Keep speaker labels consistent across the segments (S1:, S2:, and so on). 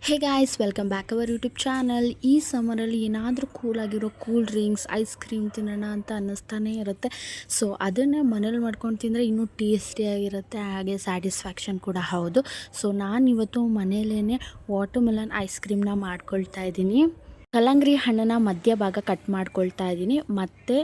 S1: Hey guys, welcome back our YouTube channel. ಈ ಸಮ್ಮರಲ್ಲಿ ಏನಾದರೂ ಕೂಲಾಗಿರೋ ಕೂಲ್ ಡ್ರಿಂಕ್ಸ್, ಐಸ್ ಕ್ರೀಮ್ ತಿನ್ನೋಣ ಅಂತ ಅನ್ನಿಸ್ತಾನೆ ಇರುತ್ತೆ. ಸೊ ಅದನ್ನು ಮನೇಲಿ ಮಾಡ್ಕೊಂಡು ತಿಂದರೆ ಇನ್ನೂ ಟೇಸ್ಟಿಯಾಗಿರುತ್ತೆ, ಹಾಗೆ ಸ್ಯಾಟಿಸ್ಫ್ಯಾಕ್ಷನ್ ಕೂಡ ಹೌದು. ಸೊ ನಾನಿವತ್ತು ಮನೆಯಲ್ಲೇ ವಾಟರ್ಮೆಲನ್ ಐಸ್ ಕ್ರೀಮ್ನ ಮಾಡ್ಕೊಳ್ತಾ ಇದ್ದೀನಿ. ಕಲ್ಲಂಗಡಿ ಹಣ್ಣನ್ನು ಮಧ್ಯಭಾಗ ಕಟ್ ಮಾಡ್ಕೊಳ್ತಾ ಇದ್ದೀನಿ, ಮತ್ತು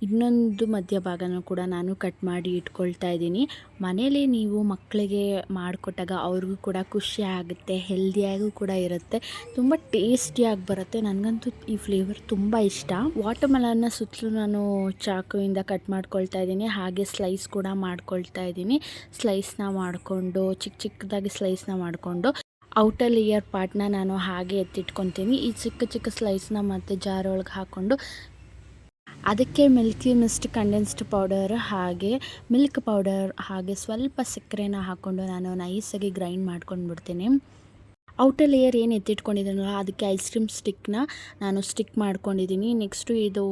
S1: ಇನ್ನೊಂದು ಮಧ್ಯಭಾಗನೂ ಕೂಡ ನಾನು ಕಟ್ ಮಾಡಿ ಇಟ್ಕೊಳ್ತಾ ಇದ್ದೀನಿ. ಮನೇಲಿ ನೀವು ಮಕ್ಕಳಿಗೆ ಮಾಡಿಕೊಟ್ಟಾಗ ಅವ್ರಿಗೂ ಕೂಡ ಖುಷಿ ಆಗುತ್ತೆ, ಹೆಲ್ದಿಯಾಗೂ ಕೂಡ ಇರುತ್ತೆ, ತುಂಬ ಟೇಸ್ಟಿಯಾಗಿ ಬರುತ್ತೆ. ನನಗಂತೂ ಈ ಫ್ಲೇವರ್ ತುಂಬ ಇಷ್ಟ. ವಾಟರ್ಮೆಲನ್ನ ಸುತ್ತಲೂ ನಾನು ಚಾಕುವಿಂದ ಕಟ್ ಮಾಡ್ಕೊಳ್ತಾ ಇದ್ದೀನಿ, ಹಾಗೆ ಸ್ಲೈಸ್ ಕೂಡ ಮಾಡ್ಕೊಳ್ತಾ ಇದ್ದೀನಿ. ಸ್ಲೈಸ್ನ ಮಾಡಿಕೊಂಡು ಚಿಕ್ಕ ಚಿಕ್ಕದಾಗಿ ಸ್ಲೈಸ್ನ ಮಾಡಿಕೊಂಡು ಔಟರ್ ಲೇಯರ್ ಪಾರ್ಟ್ನ ನಾನು ಹಾಗೆ ಎತ್ತಿಟ್ಕೊತೀನಿ. ಈ ಚಿಕ್ಕ ಚಿಕ್ಕ ಸ್ಲೈಸ್ನ ಮತ್ತು ಜಾರ್ ಒಳಗೆ ಹಾಕ್ಕೊಂಡು ಅದಕ್ಕೆ ಮಿಲ್ಕಿ ಮಿಸ್ಟ್ ಕಂಡೆನ್ಸ್ಡ್ ಪೌಡರ್, ಹಾಗೆ ಮಿಲ್ಕ್ ಪೌಡರ್, ಹಾಗೆ ಸ್ವಲ್ಪ ಸಕ್ಕರೆನ ಹಾಕ್ಕೊಂಡು ನಾನು ನೈಸಾಗಿ ಗ್ರೈಂಡ್ ಮಾಡ್ಕೊಂಡು ಬಿಡ್ತೀನಿ. ಔಟರ್ ಲೇಯರ್ ಏನು ಎತ್ತಿಟ್ಕೊಂಡಿದ್ದೀನಲ್ಲ ಅದಕ್ಕೆ ಐಸ್ ಕ್ರೀಮ್ ಸ್ಟಿಕ್ನ ನಾನು ಸ್ಟಿಕ್ ಮಾಡ್ಕೊಂಡಿದ್ದೀನಿ. ನೆಕ್ಸ್ಟು ಇದು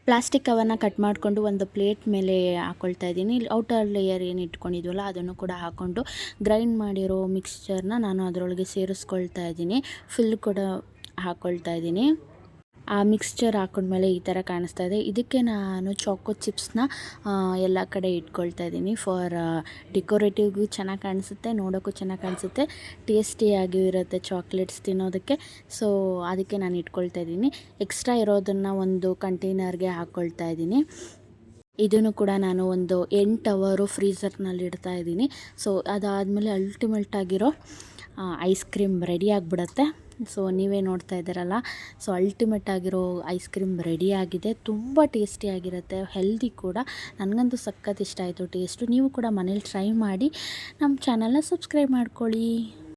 S1: ಪ್ಲಾಸ್ಟಿಕ್ ಕವರ್ನ ಕಟ್ ಮಾಡಿಕೊಂಡು ಒಂದು ಪ್ಲೇಟ್ ಮೇಲೆ ಹಾಕ್ಕೊಳ್ತಾ ಇದ್ದೀನಿ. ಔಟರ್ ಲೇಯರ್ ಏನು ಇಟ್ಕೊಂಡಿದ್ವಲ್ಲ ಅದನ್ನು ಕೂಡ ಹಾಕ್ಕೊಂಡು ಗ್ರೈಂಡ್ ಮಾಡಿರೋ ಮಿಕ್ಸ್ಚರ್ನ ನಾನು ಅದರೊಳಗೆ ಸೇರಿಸ್ಕೊಳ್ತಾ ಇದ್ದೀನಿ. ಫಿಲ್ ಕೂಡ ಹಾಕ್ಕೊಳ್ತಾ ಇದ್ದೀನಿ. ಆ ಮಿಕ್ಸ್ಚರ್ ಹಾಕೊಂಡ್ಮೇಲೆ ಈ ಥರ ಕಾಣಿಸ್ತಾ ಇದೆ. ಇದಕ್ಕೆ ನಾನು ಚಾಕೋ ಚಿಪ್ಸ್ನ ಎಲ್ಲ ಕಡೆ ಇಟ್ಕೊಳ್ತಾ ಇದ್ದೀನಿ. ಫಾರ್ ಡೆಕೋರೇಟಿವ್ಗೂ ಚೆನ್ನಾಗಿ ಕಾಣಿಸುತ್ತೆ, ನೋಡೋಕ್ಕೂ ಚೆನ್ನಾಗಿ ಕಾಣಿಸುತ್ತೆ, ಟೇಸ್ಟಿಯಾಗಿಯೂ ಇರುತ್ತೆ ಚಾಕ್ಲೇಟ್ಸ್ ತಿನ್ನೋದಕ್ಕೆ. ಸೊ ಅದಕ್ಕೆ ನಾನು ಇಟ್ಕೊಳ್ತಾ ಇದ್ದೀನಿ. ಎಕ್ಸ್ಟ್ರಾ ಇರೋದನ್ನು ಒಂದು ಕಂಟೈನರ್ಗೆ ಹಾಕ್ಕೊಳ್ತಾ ಇದ್ದೀನಿ. ಇದನ್ನು ಕೂಡ ನಾನು ಒಂದು 8 ಅವರು ಫ್ರೀಝರ್ನಲ್ಲಿ ಇಡ್ತಾ ಇದ್ದೀನಿ. ಸೊ ಅದಾದಮೇಲೆ ಅಲ್ಟಿಮೇಟಾಗಿರೋ ಐಸ್ ಕ್ರೀಮ್ ರೆಡಿ ಆಗಿಬಿಡುತ್ತೆ. ಸೊ ನೀವೇ ನೋಡ್ತಾ ಇದ್ದೀರಲ್ಲ, ಸೊ ಅಲ್ಟಿಮೇಟ್ ಆಗಿರೋ ಐಸ್ ಕ್ರೀಮ್ ರೆಡಿಯಾಗಿದೆ. ತುಂಬ ಟೇಸ್ಟಿಯಾಗಿರುತ್ತೆ, ಹೆಲ್ದಿ ಕೂಡ. ನನಗಂತೂ ಸಖತ್ ಇಷ್ಟ ಆಯಿತು ಟೇಸ್ಟು. ನೀವು ಕೂಡ ಮನೇಲಿ ಟ್ರೈ ಮಾಡಿ. ನಮ್ಮ ಚಾನಲ್ನ ಸಬ್ಸ್ಕ್ರೈಬ್ ಮಾಡ್ಕೊಳ್ಳಿ.